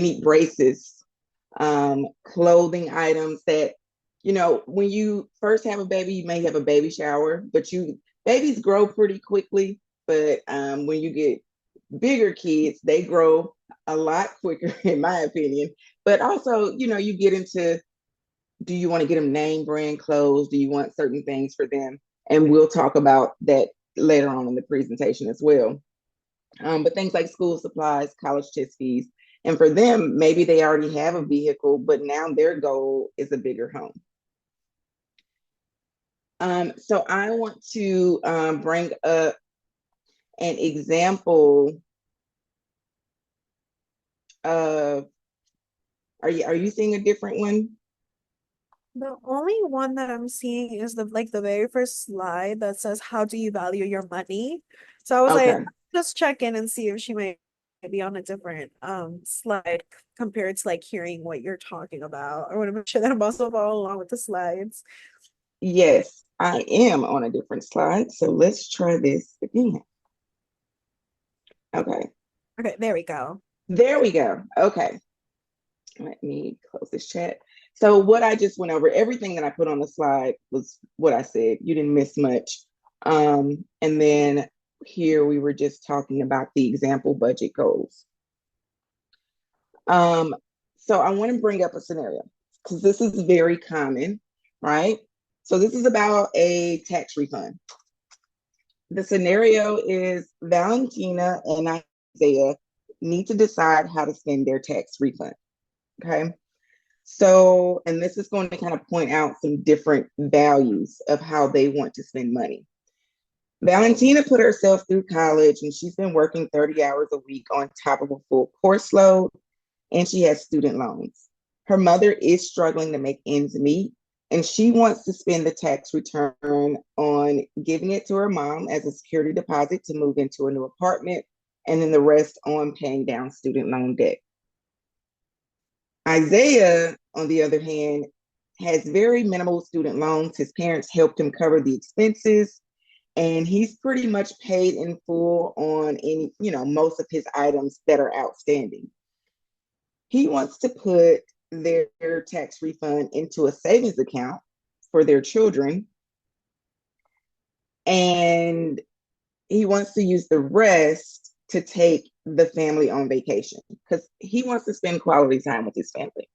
need braces, clothing items that, when you first have a baby, you may have a baby shower, but babies grow pretty quickly. But when you get bigger kids, they grow a lot quicker, in my opinion. But also, you get into, do you want to get them name brand clothes? Do you want certain things for them? And we'll talk about that later on in the presentation as well. But things like school supplies, college test fees, and for them, maybe they already have a vehicle, but now their goal is a bigger home. So I want to bring up an example of, are you seeing a different one? The only one that I'm seeing is the very first slide that says, "How do you value your money?" So I was like, Okay. just check in and see if she might be on a different slide compared to like hearing what you're talking about. I want to make sure that I'm also following along with the slides. Yes, I am on a different slide. So let's try this again. Okay. Okay, there we go. There we go. Okay. Let me close this chat. So what I just went over, everything that I put on the slide was what I said. You didn't miss much. And then here we were just talking about the example budget goals. So I want to bring up a scenario because this is very common, right? So this is about a tax refund. The scenario is Valentina and Isaiah need to decide how to spend their tax refund. Okay. So, and this is going to kind of point out some different values of how they want to spend money. Valentina put herself through college and she's been working 30 hours a week on top of a full course load, and she has student loans. Her mother is struggling to make ends meet, and she wants to spend the tax return on giving it to her mom as a security deposit to move into a new apartment, and then the rest on paying down student loan debt. Isaiah, on the other hand, has very minimal student loans. His parents helped him cover the expenses, and he's pretty much paid in full on most of his items that are outstanding. He wants to put their tax refund into a savings account for their children, and he wants to use the rest to take the family on vacation because he wants to spend quality time with his family.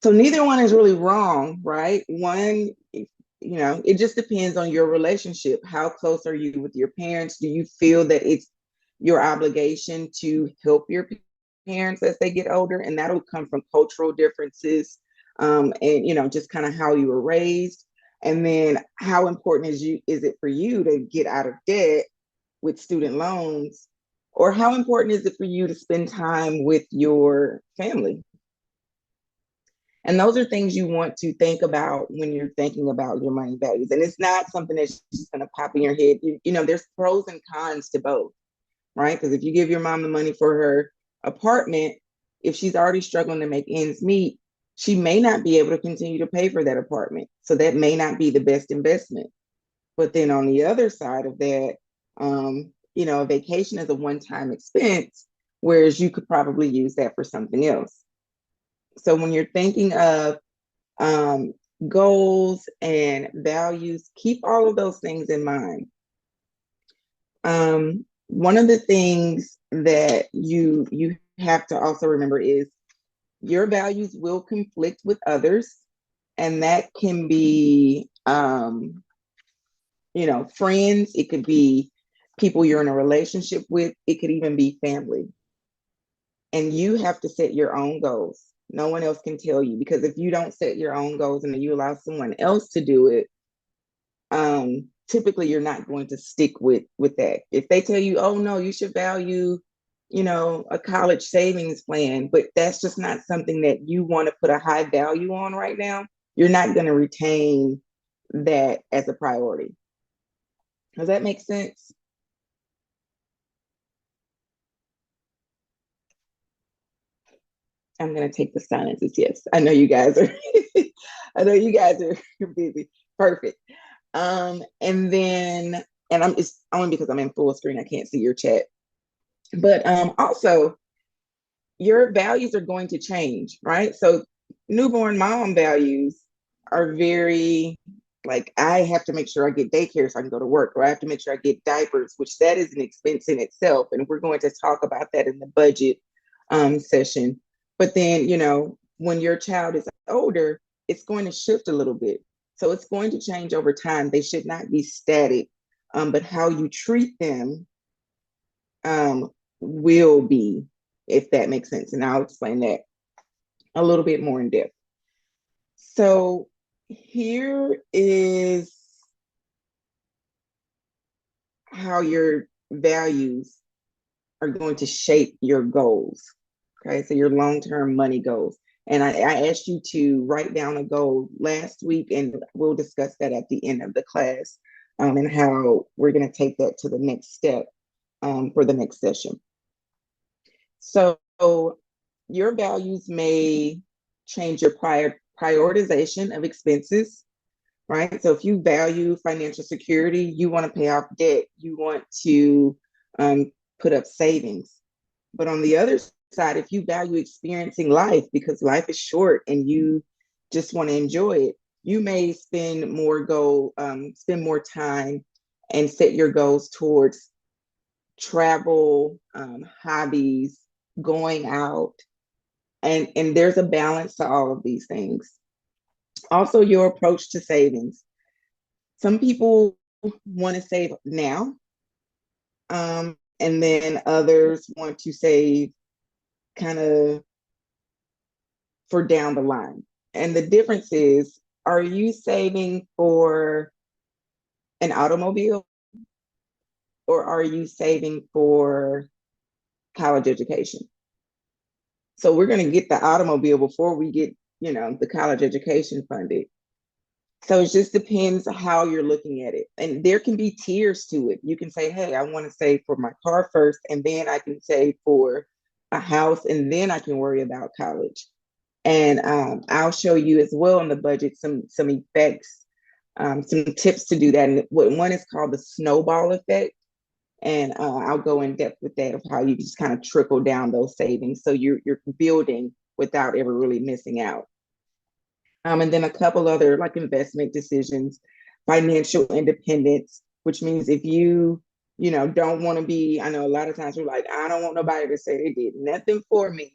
So neither one is really wrong, right? It just depends on your relationship. How close are you with your parents? Do you feel that it's your obligation to help your parents as they get older? And that'll come from cultural differences, and just kind of how you were raised. And then how important is it for you to get out of debt with student loans? Or how important is it for you to spend time with your family? And those are things you want to think about when you're thinking about your money values. And it's not something that's just going to pop in your head. There's pros and cons to both, right? Because if you give your mom the money for her apartment, if she's already struggling to make ends meet, she may not be able to continue to pay for that apartment. So that may not be the best investment. But then on the other side of that, a vacation is a one-time expense, whereas you could probably use that for something else. So when you're thinking of um, goals and values, keep all of those things in mind. One of the things that you have to also remember is your values will conflict with others, and that can be friends, it could be people you're in a relationship with, it could even be family. And you have to set your own goals. No one else can tell you, because if you don't set your own goals and you allow someone else to do it, typically you're not going to stick with that. If they tell you, oh no, you should value, a college savings plan, but that's just not something that you want to put a high value on right now, you're not going to retain that as a priority. Does that make sense? I'm gonna take the silence as yes. I know you guys are I know you guys are busy. Perfect. And it's only because I'm in full screen, I can't see your chat. But also your values are going to change, right? So newborn mom values are very like, I have to make sure I get daycare so I can go to work, or I have to make sure I get diapers, which that is an expense in itself. And we're going to talk about that in the budget session. But then, when your child is older, it's going to shift a little bit. So it's going to change over time. They should not be static, but how you treat them will be, if that makes sense. And I'll explain that a little bit more in depth. So here is how your values are going to shape your goals. Okay, so your long-term money goals. And I asked you to write down a goal last week, and we'll discuss that at the end of the class, and how we're going to take that to the next step for the next session. So your values may change your prioritization of expenses, right? So if you value financial security, you want to pay off debt, you want to put up savings. But on the other side, if you value experiencing life because life is short and you just want to enjoy it, you may spend more time and set your goals towards travel, hobbies, going out, and there's a balance to all of these things. Also, your approach to savings. Some people want to save now, and then others want to save kind of for down the line. And the difference is, are you saving for an automobile, or are you saving for college education? So we're going to get the automobile before we get, the college education funded. So it just depends how you're looking at it. And there can be tiers to it. You can say, hey, I want to save for my car first, and then I can save for a house, and then I can worry about college. And I'll show you as well in the budget some effects, some tips to do that. And one is called the snowball effect. And I'll go in depth with that, of how you just kind of trickle down those savings. So you're building without ever really missing out. And then a couple other like investment decisions, financial independence, which means if you, don't want to be, I know a lot of times you're like, I don't want nobody to say they did nothing for me,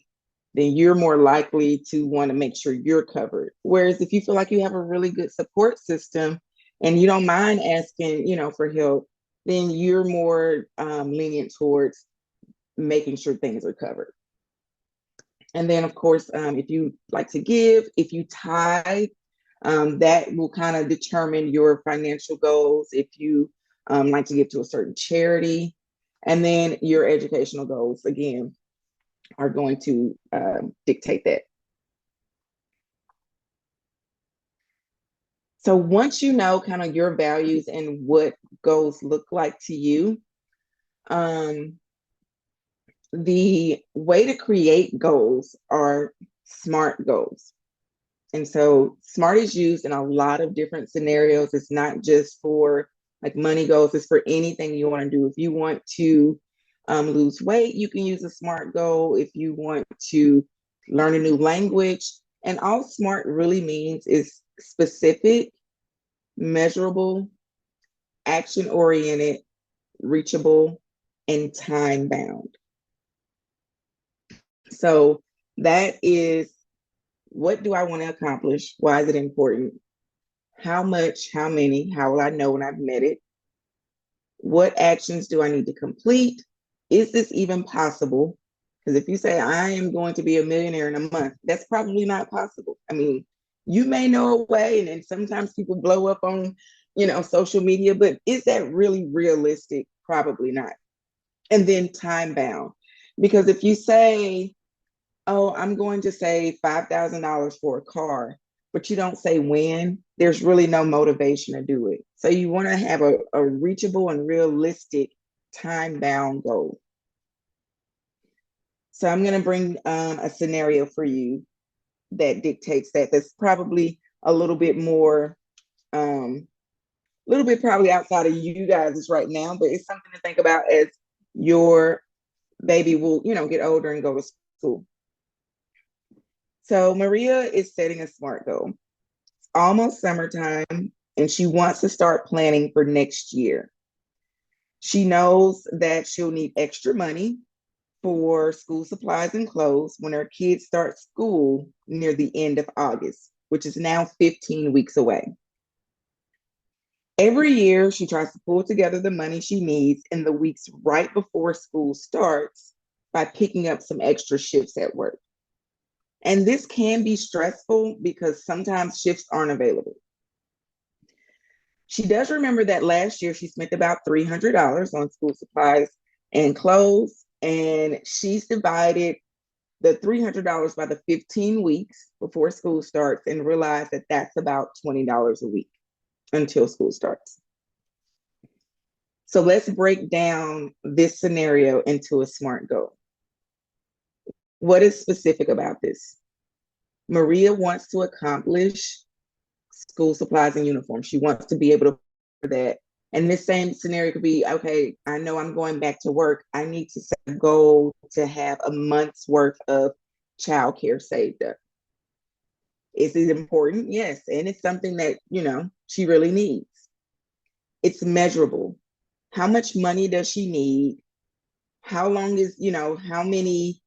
then you're more likely to want to make sure you're covered. Whereas if you feel like you have a really good support system and you don't mind asking, for help, then you're more lenient towards making sure things are covered. And then, of course, if you like to give, if you tithe, that will kind of determine your financial goals. If you like to give to a certain charity, and then your educational goals, again, are going to dictate that. So once you know kind of your values and what goals look like to you, the way to create goals are SMART goals. And so SMART is used in a lot of different scenarios. It's not just for like money goals, it's for anything you want to do. If you want to lose weight, you can use a SMART goal. If you want to learn a new language, and all SMART really means is specific, measurable, action-oriented, reachable, and time-bound. So that is, what do I want to accomplish? Why is it important? How much, how many, how will I know when I've met it? What actions do I need to complete? Is this even possible? Because if you say, I am going to be a millionaire in a month, that's probably not possible. I mean, you may know a way, and then sometimes people blow up on, social media, but is that really realistic? Probably not. And then time bound. Because if you say, oh, I'm going to save $5,000 for a car, but you don't say when, there's really no motivation to do it. So you want to have a reachable and realistic time-bound goal. So I'm going to bring a scenario for you that dictates that. That's probably a little bit more, probably outside of you guys right now, but it's something to think about as your baby will, get older and go to school. So Maria is setting a SMART goal. It's almost summertime, and she wants to start planning for next year. She knows that she'll need extra money for school supplies and clothes when her kids start school near the end of August, which is now 15 weeks away. Every year, she tries to pull together the money she needs in the weeks right before school starts by picking up some extra shifts at work. And this can be stressful because sometimes shifts aren't available. She does remember that last year she spent about $300 on school supplies and clothes, and she's divided the $300 by the 15 weeks before school starts and realized that that's about $20 a week until school starts. So let's break down this scenario into a SMART goal. What is specific about this? Maria wants to accomplish school supplies and uniforms. She wants to be able to do that. And this same scenario could be, okay, I know I'm going back to work. I need to set a goal to have a month's worth of childcare saved up. Is it important? Yes. And it's something that, she really needs. It's measurable. How much money does she need? How long is, how many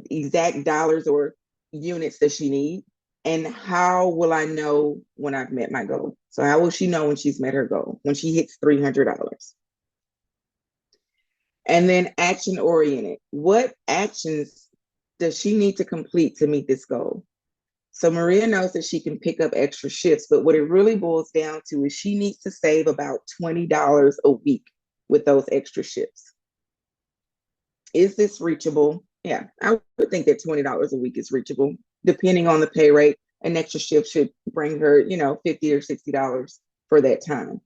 exact dollars or units does she need? And how will I know when I've met my goal? So how will she know when she's met her goal, when she hits $300? And then action oriented. What actions does she need to complete to meet this goal? So Maria knows that she can pick up extra shifts, but what it really boils down to is she needs to save about $20 a week with those extra shifts. Is this reachable? Yeah, I would think that $20 a week is reachable. Depending on the pay rate, an extra shift should bring her, $50 or $60 for that time.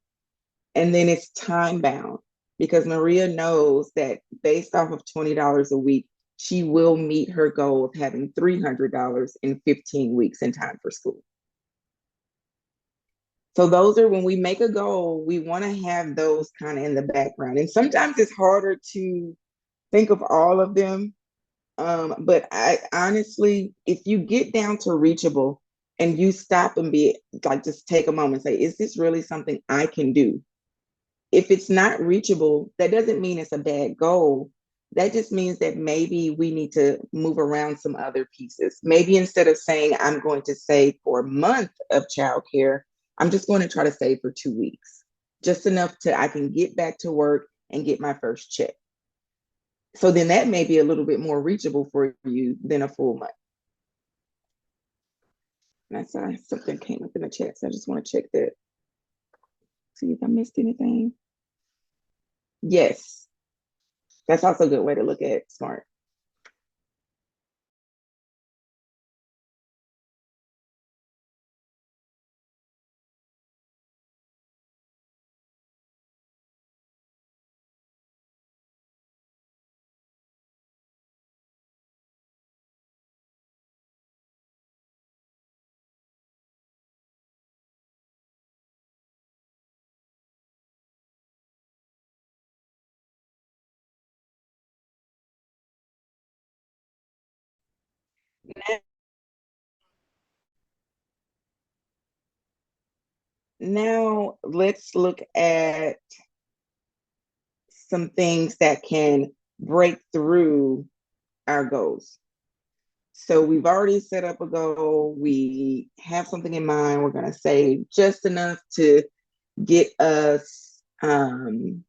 And then it's time bound because Maria knows that based off of $20 a week, she will meet her goal of having $300 in 15 weeks in time for school. So those are when we make a goal, we want to have those kind of in the background. And sometimes it's harder to think of all of them. But I honestly, if you get down to reachable and you stop and be like, just take a moment and say, is this really something I can do? If it's not reachable, that doesn't mean it's a bad goal. That just means that maybe we need to move around some other pieces. Maybe instead of saying I'm going to save for a month of childcare, I'm just going to try to save for 2 weeks, just enough to I can get back to work and get my first check. So then that may be a little bit more reachable for you than a full month. And I saw something came up in the chat, so I just want to check that. See if I missed anything. Yes, that's also a good way to look at SMART. Now let's look at some things that can break through our goals. So we've already set up a goal. We have something in mind. We're going to save just enough to get us, childcare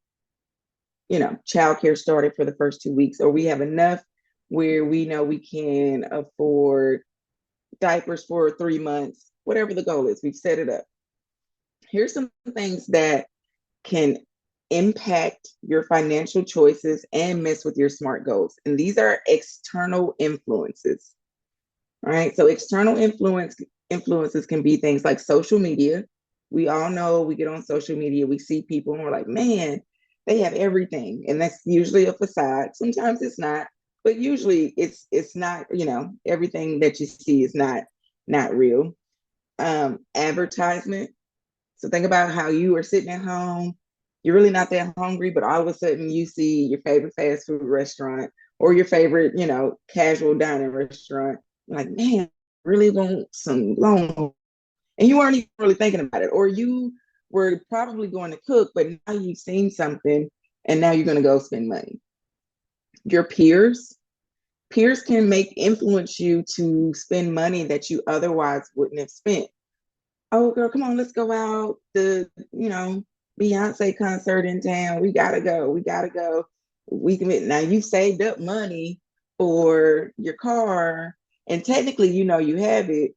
started for the first 2 weeks, or we have enough where we know we can afford diapers for 3 months, whatever the goal is, we've set it up. Here's some things that can impact your financial choices and mess with your SMART goals. And these are external influences. All right. So external influences can be things like social media. We all know we get on social media, we see people and we're like, man, they have everything. And that's usually a facade. Sometimes it's not, but usually it's not, everything that you see is not real. Advertisement. So think about how you are sitting at home, you're really not that hungry, but all of a sudden you see your favorite fast food restaurant or your favorite, casual dining restaurant. You're like, man, really want some long, and you weren't even really thinking about it, or you were probably going to cook, but now you've seen something and now you're going to go spend money. Your peers can make influence you to spend money that you otherwise wouldn't have spent. Oh, girl, come on, let's go out. The, Beyonce concert in town. We gotta go. We gotta go. We can now you've saved up money for your car, and technically, you have it,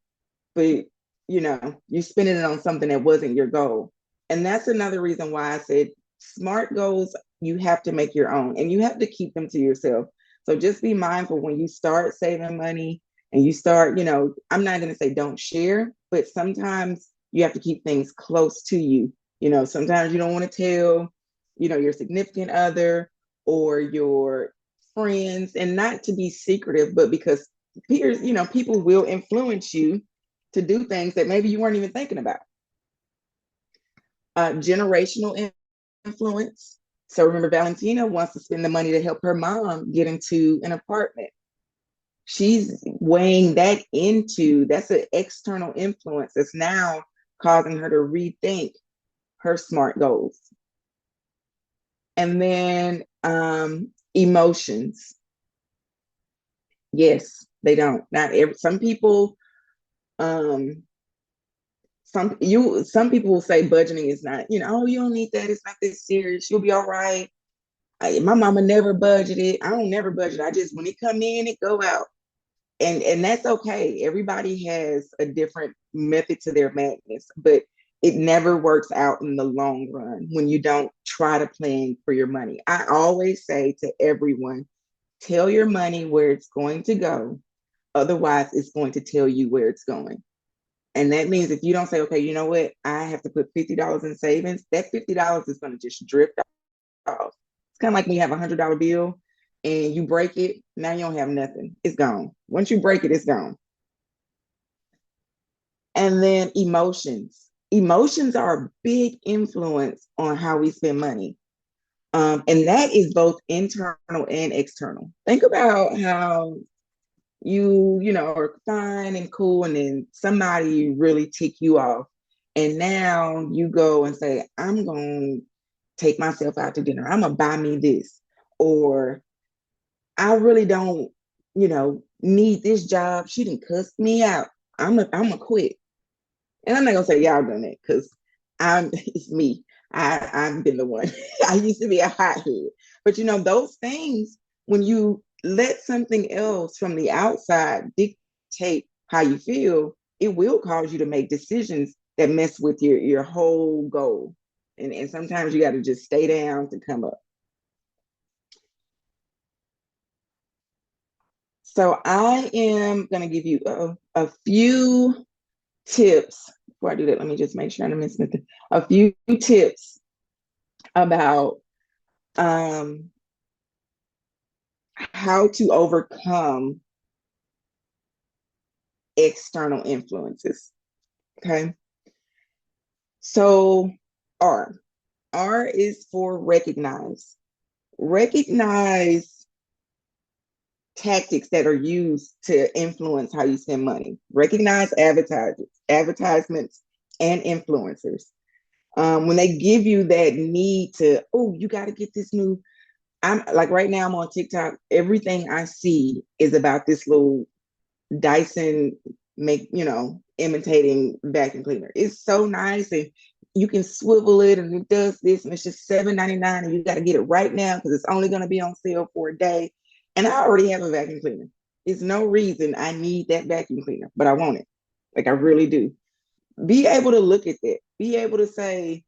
but you're spending it on something that wasn't your goal. And that's another reason why I said smart goals, you have to make your own and you have to keep them to yourself. So just be mindful when you start saving money and you start, I'm not going to say don't share, but sometimes you have to keep things close to you. Sometimes you don't want to tell, your significant other or your friends, and not to be secretive, but because peers, people will influence you to do things that maybe you weren't even thinking about. Generational influence. So remember, Valentina wants to spend the money to help her mom get into an apartment. She's weighing that that's an external influence that's now causing her to rethink her smart goals. And then emotions. Yes, they don't. Not every, some people, some people will say budgeting is not, oh, you don't need that. It's not this serious. You'll be all right. My mama never budgeted. I don't never budget. I just, when it come in, it go out. And that's okay. Everybody has a different method to their madness, but it never works out in the long run when you don't try to plan for your money. I always say to everyone, tell your money where it's going to go. Otherwise, it's going to tell you where it's going. And that means if you don't say, okay, you know what, I have to put $50 in savings, that $50 is going to just drift off. It's kind of like when you have $100 bill and you break it, now you don't have nothing. It's gone. Once you break it, it's gone. And then emotions. Emotions are a big influence on how we spend money. And that is both internal and external. Think about how you are fine and cool, and then somebody really tick you off. And now you go and say, I'm going to take myself out to dinner. I'm going to buy me this. Or I really don't, need this job. She didn't cuss me out. I'm a quit. And I'm not gonna say y'all done it because it's me. I've been the one. I used to be a hothead. But those things, when you let something else from the outside dictate how you feel, it will cause you to make decisions that mess with your whole goal. And sometimes you got to just stay down to come up. So I am going to give you a few tips. Before I do that, let me just make sure I don't miss nothing. A few tips about how to overcome external influences. Okay. So R. R is for recognize. Recognize tactics that are used to influence how you spend money. Recognize advertisements, and influencers. When they give you that need to, oh, you got to get this new. I'm like right now, I'm on TikTok. Everything I see is about this little Dyson imitating vacuum cleaner. It's so nice, and you can swivel it, and it does this, and it's just $7.99, and you got to get it right now because it's only going to be on sale for a day. And I already have a vacuum cleaner. There's no reason I need that vacuum cleaner, but I want it. Like I really do. Be able to look at that. Be able to say,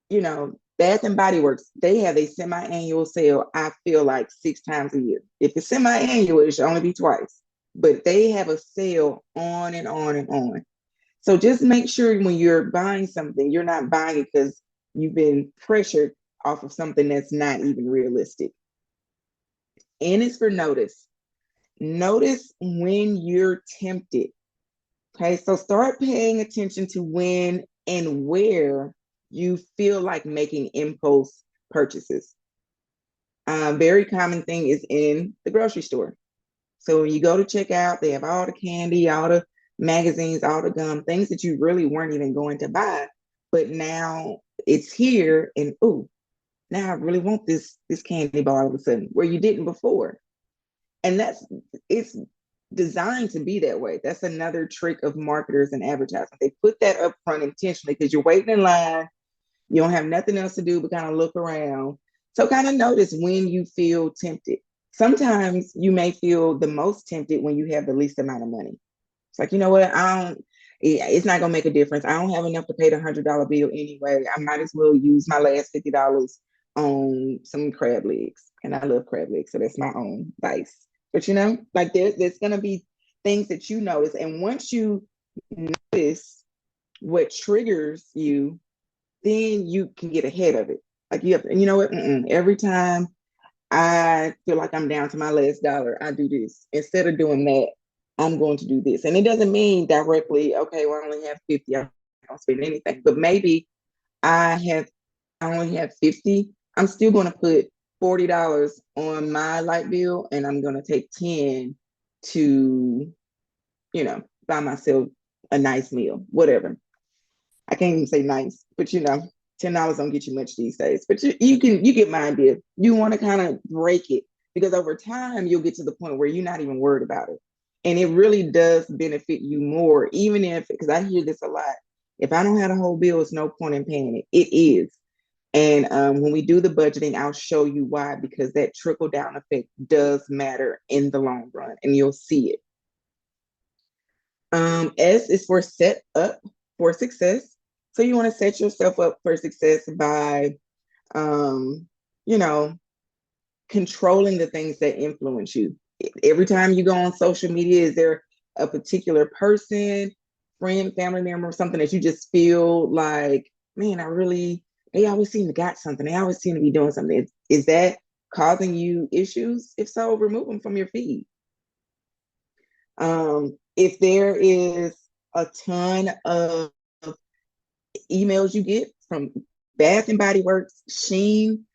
Bath and Body Works, they have a semi-annual sale, I feel like 6 times a year. If it's semi-annual, it should only be twice. But they have a sale on and on and on. So just make sure when you're buying something, you're not buying it because you've been pressured off of something that's not even realistic. N is for notice. Notice when you're tempted. Okay, so start paying attention to when and where you feel like making impulse purchases. Very common thing is in the grocery store. So when you go to check out, they have all the candy, all the magazines, all the gum, things that you really weren't even going to buy, but now it's here, and oh, now I really want this candy bar all of a sudden, where you didn't before. And it's designed to be that way. That's another trick of marketers and advertising. They put that up front intentionally because you're waiting in line, you don't have nothing else to do but kind of look around. So kind of notice when you feel tempted. Sometimes you may feel the most tempted when you have the least amount of money. It's like, you know what? It's not gonna make a difference. I don't have enough to pay the $100 bill anyway. I might as well use my last $50 on some crab legs. And I love crab legs, so that's my own vice. But like there's gonna be things that you notice. And once you notice what triggers you, then you can get ahead of it. Like you have, and you know what? Every time I feel like I'm down to my last dollar, I do this. Instead of doing that, I'm going to do this. And it doesn't mean directly, okay, well, I only have 50, I don't spend anything. But maybe I only have 50. I'm still going to put $40 on my light bill, and I'm going to take 10 to, buy myself a nice meal, whatever. I can't even say nice, but $10 don't get you much these days. But you get my idea. You want to kind of break it, because over time you'll get to the point where you're not even worried about it. And it really does benefit you more, even if, because I hear this a lot, if I don't have a whole bill, it's no point in paying it. It is. And when we do the budgeting, I'll show you why, because that trickle down effect does matter in the long run, and you'll see it. S is for set up for success. So you want to set yourself up for success by, controlling the things that influence you. Every time you go on social media, is there a particular person, friend, family member, something that you just feel like, man, they always seem to got something. They always seem to be doing something. Is that causing you issues? If so, remove them from your feed. If there is a ton of emails you get from Bath and Body Works, Sheen,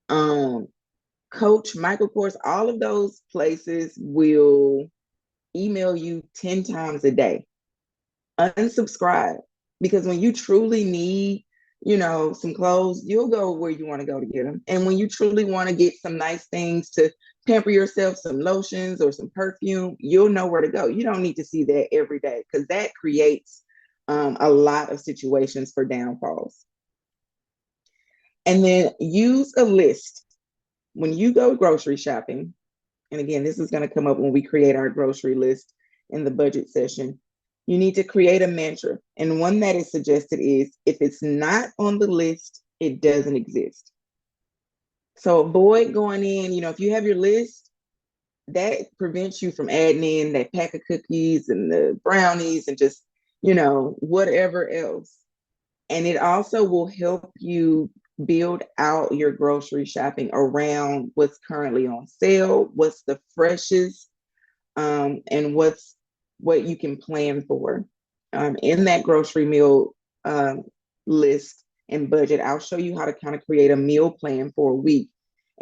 Coach, Michael Kors, all of those places will email you 10 times a day. Unsubscribe, because when you truly need, some clothes, you'll go where you want to go to get them. And when you truly want to get some nice things to pamper yourself, some lotions or some perfume, you'll know where to go. You don't need to see that every day, because that creates a lot of situations for downfalls. And then use a list. When you go grocery shopping, and again, this is going to come up when we create our grocery list in the budget session, you need to create a mantra. And one that is suggested is, if it's not on the list, it doesn't exist. So avoid going in, if you have your list, that prevents you from adding in that pack of cookies and the brownies and just, whatever else. And it also will help you build out your grocery shopping around what's currently on sale, what's the freshest, and what you can plan for. In that grocery meal list and budget, I'll show you how to kind of create a meal plan for a week.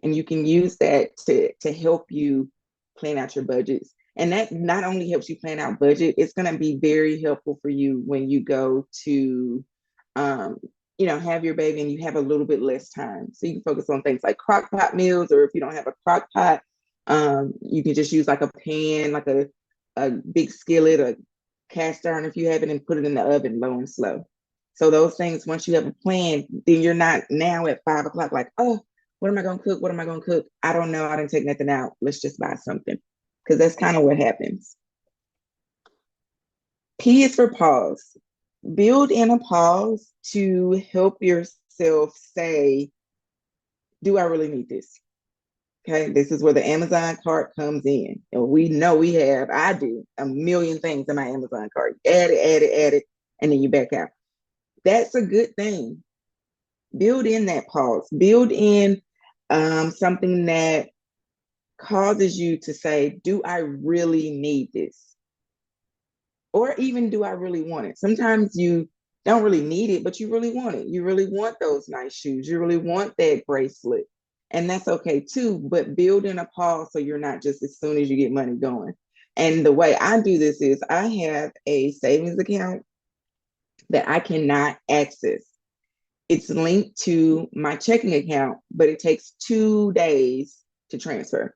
And you can use that to help you plan out your budgets. And that not only helps you plan out budget, it's going to be very helpful for you when you go to have your baby and you have a little bit less time. So you can focus on things like crock pot meals, or if you don't have a crock pot, you can just use like a pan, like a big skillet, a cast iron if you have it, and put it in the oven low and slow. So those things, once you have a plan, then you're not now at 5 o'clock like, oh, what am I going to cook? What am I going to cook? I don't know. I didn't take nothing out. Let's just buy something. Because that's kind of what happens. P is for pause. Build in a pause to help yourself say, do I really need this? Okay, this is where the Amazon cart comes in. And we know I do a million things in my Amazon cart. Add it, and then you back out. That's a good thing. Build in that pause. Build in something that causes you to say, do I really need this? Or even, do I really want it? Sometimes you don't really need it, but you really want it. You really want those nice shoes. You really want that bracelet. And that's okay too, but build in a pause so you're not just, as soon as you get money, going. And the way I do this is I have a savings account that I cannot access. It's linked to my checking account, but it takes 2 days to transfer.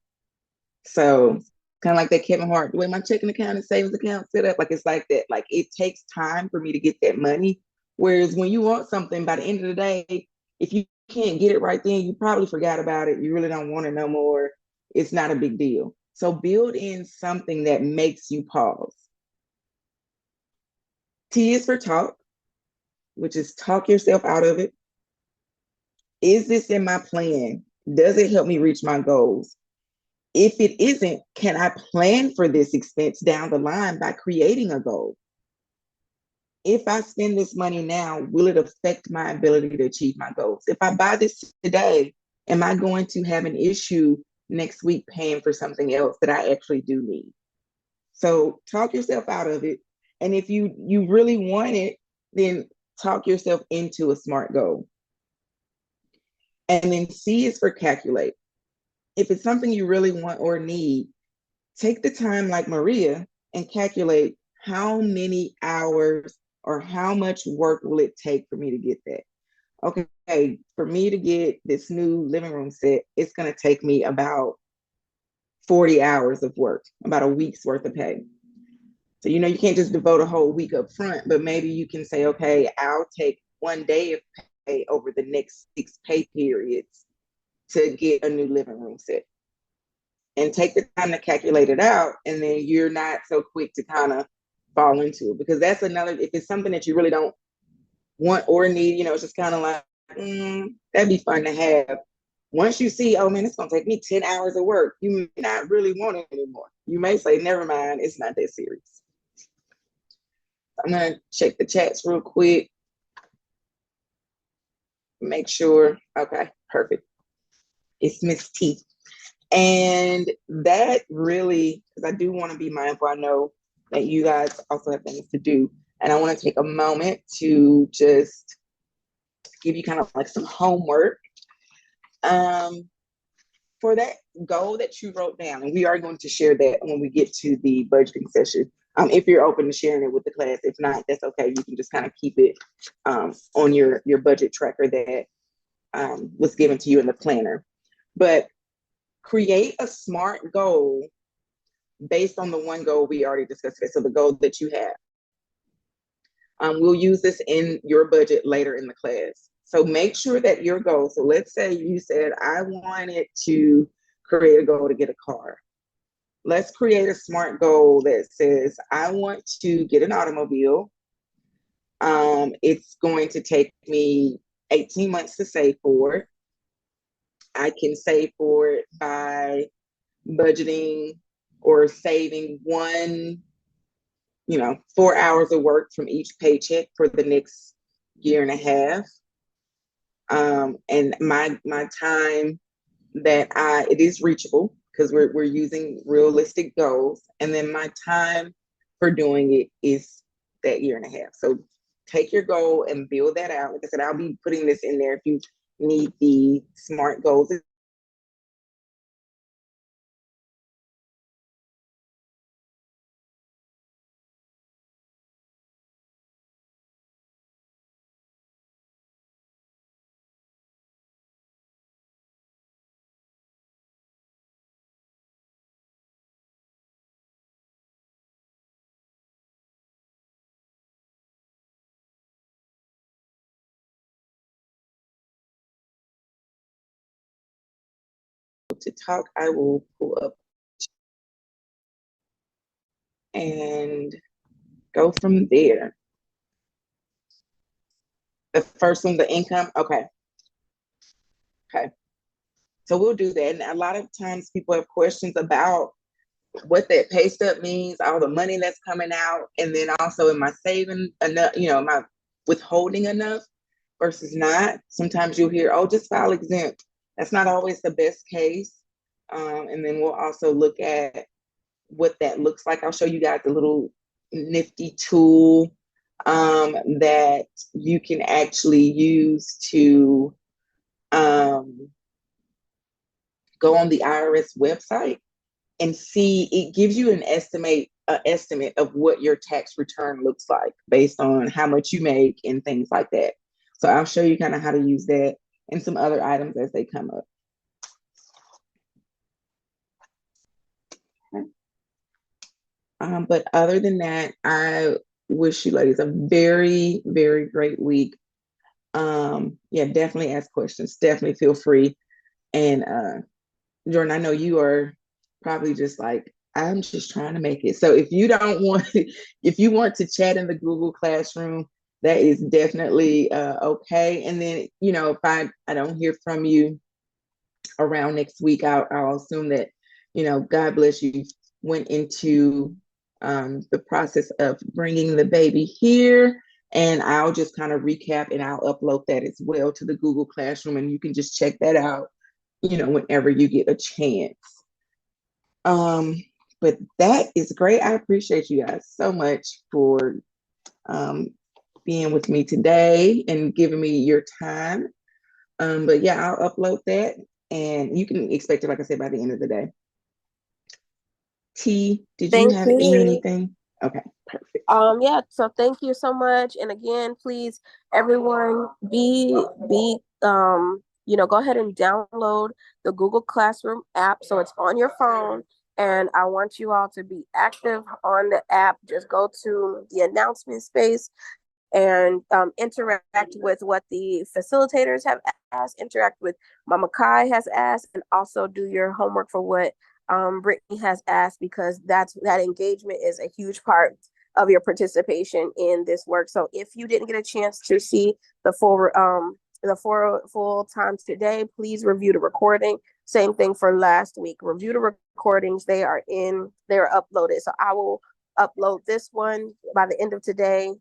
So kind of like that Kevin Hart, the way my checking account and savings account set up, like it's like that. Like it takes time for me to get that money. Whereas when you want something by the end of the day, if you can't get it right then, you probably forgot about it. You really don't want it no more. It's not a big deal. So build in something that makes you pause. T is for talk, which is talk yourself out of it. Is this in my plan? Does it help me reach my goals? If it isn't, can I plan for this expense down the line by creating a goal? If I spend this money now, will it affect my ability to achieve my goals? If I buy this today, am I going to have an issue next week paying for something else that I actually do need? So talk yourself out of it. And if you really want it, then talk yourself into a SMART goal. And then C is for calculate. If it's something you really want or need, take the time like Maria and calculate how many hours or how much work will it take for me to get that. Okay, for me to get this new living room set, it's going to take me about 40 hours of work, about a week's worth of pay. So, you can't just devote a whole week up front, but maybe you can say, okay, I'll take 1 day of pay over the next 6 pay periods to get a new living room set. And take the time to calculate it out, and then you're not so quick to kind of fall into it, because that's another, if it's something that you really don't want or need, it's just kind of like, that'd be fun to have. Once you see, oh man, it's going to take me 10 hours of work, you may not really want it anymore. You may say, never mind, it's not that serious. I'm going to check the chats real quick. Make sure. Okay, perfect. It's Miss T. And that really, because I do want to be mindful, I know that you guys also have things to do. And I want to take a moment to just give you kind of like some homework for that goal that you wrote down. And we are going to share that when we get to the budgeting session. If you're open to sharing it with the class. If not, that's okay. You can just kind of keep it on your budget tracker that was given to you in the planner. But create a SMART goal based on the one goal we already discussed today. So the goal that you have. We'll use this in your budget later in the class. So make sure that your goal, so let's say you said, I wanted to create a goal to get a car. Let's create a SMART goal that says, I want to get an automobile. It's going to take me 18 months to save for it. I can save for it by budgeting or saving 4 hours of work from each paycheck for the next year and a half. And my time that it is reachable, because we're using realistic goals. And then my time for doing it is that year and a half. So take your goal and build that out. Like I said, I'll be putting this in there if you need the SMART goals. To talk, I will pull up and go from there. The first one, the income. Okay. So we'll do that. And a lot of times people have questions about what that pay stub means, all the money that's coming out, and then also am I saving enough, am I withholding enough versus not? Sometimes you'll hear, oh, just file exempt. That's not always the best case. And then we'll also look at what that looks like. I'll show you guys a little nifty tool that you can actually use to go on the IRS website and see, it gives you an estimate of what your tax return looks like based on how much you make and things like that. So I'll show you kind of how to use that and some other items as they come up. But other than that, I wish you ladies a very, very great week. Yeah, definitely ask questions. Definitely feel free. And Jordan, I know you are probably just like, I'm just trying to make it. So if you don't want, if you want to chat in the Google Classroom, that is definitely okay. And then, you know, if I don't hear from you around next week, I'll assume that, you know, God bless you, went into the process of bringing the baby here. And I'll just kind of recap and I'll upload that as well to the Google Classroom. And you can just check that out, you know, whenever you get a chance. But that is great. I appreciate you guys so much for being with me today and giving me your time. But yeah, I'll upload that and you can expect it, like I said, by the end of the day. T, did you Thank have you. anything? Okay, perfect. Yeah, so thank you so much. And again, please, everyone, go ahead and download the Google Classroom app so it's on your phone. And I want you all to be active on the app. Just go to the announcement space and interact with what the facilitators have asked, interact with Mama Kai has asked, and also do your homework for what Brittnee has asked, because that engagement is a huge part of your participation in this work. So if you didn't get a chance to see the full times today, please review the recording. Same thing for last week. Review the recordings. They're uploaded. So I will upload this one by the end of today.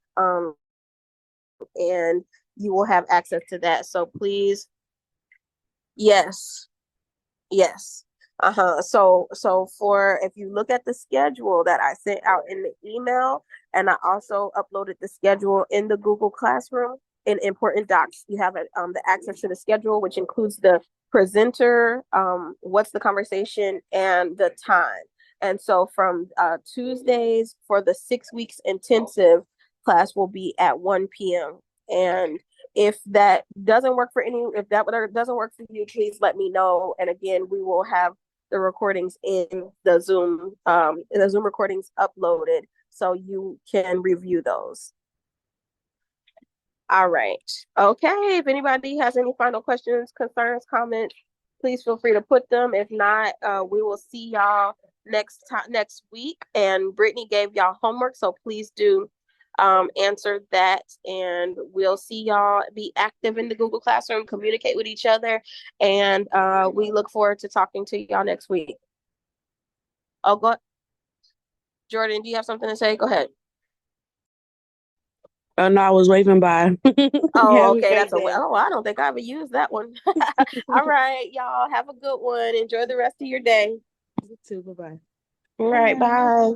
And you will have access to that. So please, yes. So for, if you look at the schedule that I sent out in the email, and I also uploaded the schedule in the Google Classroom in important docs, you have the access to the schedule, which includes the presenter, what's the conversation, and the time. And so from Tuesdays for the 6 weeks intensive class will be at 1 p.m. And if that doesn't work for if that doesn't work for you, please let me know. And again, we will have the recordings in the Zoom recordings uploaded so you can review those. All right. Okay. If anybody has any final questions, concerns, comments, please feel free to put them. If not, we will see y'all next week. And Brittnee gave y'all homework, so please do answer that, and we'll see y'all. Be active in the Google Classroom, communicate with each other, and we look forward to talking to y'all next week. Oh, go, Jordan, do you have something to say? Go ahead. No, I was waving by. Oh, okay. I don't think I ever used that one. All right, y'all have a good one. Enjoy the rest of your day. You too. Bye-bye. All right, bye.